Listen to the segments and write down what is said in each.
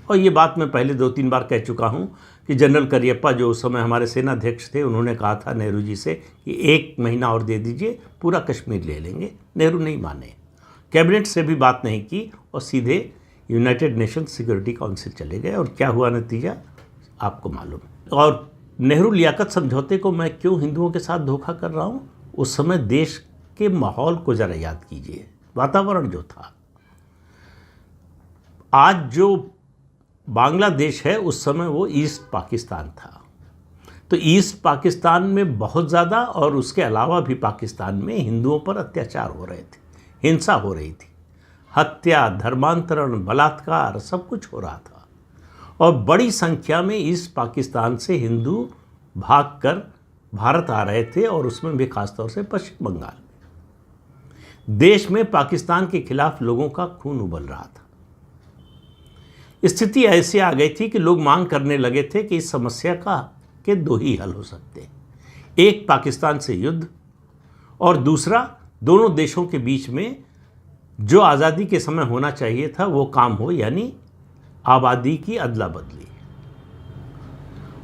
और ये बात मैं पहले 2-3 बार कह चुका हूँ कि जनरल करियप्पा जो उस समय हमारे सेनाध्यक्ष थे, उन्होंने कहा था नेहरू जी से कि 1 महीना और दे दीजिए, पूरा कश्मीर ले लेंगे। नेहरू नहीं माने, कैबिनेट से भी बात नहीं की और सीधे यूनाइटेड नेशन सिक्योरिटी काउंसिल चले गए। और क्या हुआ नतीजा आपको मालूम है। और नेहरू लियाकत समझौते को मैं क्यों हिंदुओं के साथ धोखा कर रहा हूँ, उस समय देश के माहौल को ज़रा याद कीजिए, वातावरण जो था। आज जो बांग्लादेश है उस समय वो ईस्ट पाकिस्तान था। तो ईस्ट पाकिस्तान में बहुत ज़्यादा और उसके अलावा भी पाकिस्तान में हिंदुओं पर अत्याचार हो रहे थे, हिंसा हो रही थी, हत्या, धर्मांतरण, बलात्कार, सब कुछ हो रहा था। और बड़ी संख्या में ईस्ट पाकिस्तान से हिंदू भागकर भारत आ रहे थे और उसमें भी खासतौर से पश्चिम बंगाल में। देश में पाकिस्तान के खिलाफ लोगों का खून उबल रहा था। स्थिति ऐसी आ गई थी कि लोग मांग करने लगे थे कि इस समस्या के 2 ही हल हो सकते हैं, एक पाकिस्तान से युद्ध और दूसरा दोनों देशों के बीच में जो आज़ादी के समय होना चाहिए था वो काम हो, यानी आबादी की अदला बदली।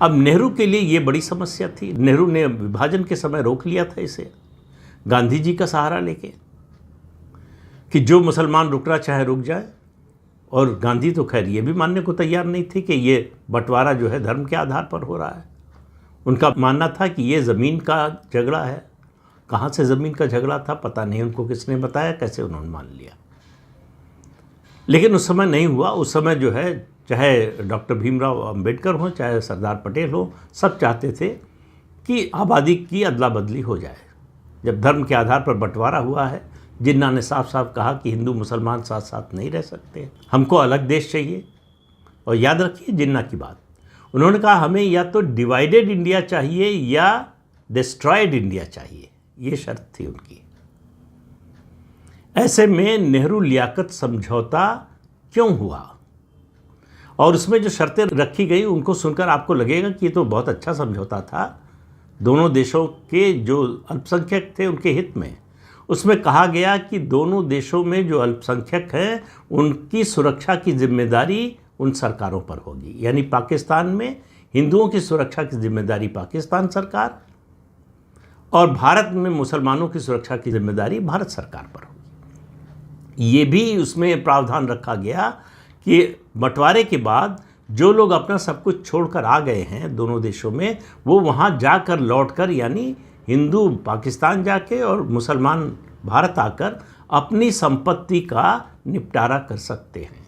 अब नेहरू के लिए ये बड़ी समस्या थी। नेहरू ने विभाजन के समय रोक लिया था इसे, गांधी जी का सहारा लेके कि जो मुसलमान रुकना चाहे रुक जाए। और गांधी तो खैर ये भी मानने को तैयार नहीं थे कि ये बंटवारा जो है धर्म के आधार पर हो रहा है। उनका मानना था कि ये ज़मीन का झगड़ा है। कहाँ से ज़मीन का झगड़ा था पता नहीं, उनको किसने बताया, कैसे उन्होंने मान लिया। लेकिन उस समय नहीं हुआ। उस समय जो है चाहे डॉक्टर भीमराव अंबेडकर हो, चाहे सरदार पटेल हो, सब चाहते थे कि आबादी की अदला बदली हो जाए। जब धर्म के आधार पर बंटवारा हुआ है, जिन्ना ने साफ साफ कहा कि हिंदू मुसलमान साथ साथ नहीं रह सकते, हमको अलग देश चाहिए। और याद रखिए जिन्ना की बात, उन्होंने कहा हमें या तो डिवाइडेड इंडिया चाहिए या डिस्ट्रॉयड इंडिया चाहिए, ये शर्त थी उनकी। ऐसे में नेहरू लियाकत समझौता क्यों हुआ और उसमें जो शर्तें रखी गई उनको सुनकर आपको लगेगा कि ये तो बहुत अच्छा समझौता था, दोनों देशों के जो अल्पसंख्यक थे उनके हित में। उसमें कहा गया कि दोनों देशों में जो अल्पसंख्यक हैं उनकी सुरक्षा की जिम्मेदारी उन सरकारों पर होगी, यानी पाकिस्तान में हिंदुओं की सुरक्षा की जिम्मेदारी पाकिस्तान सरकार और भारत में मुसलमानों की सुरक्षा की जिम्मेदारी भारत सरकार पर होगी। ये भी उसमें प्रावधान रखा गया कि बंटवारे के बाद जो लोग अपना सब कुछ छोड़कर आ गए हैं दोनों देशों में, वो वहाँ जाकर लौटकर, यानी हिंदू पाकिस्तान जाके और मुसलमान भारत आकर अपनी संपत्ति का निपटारा कर सकते हैं।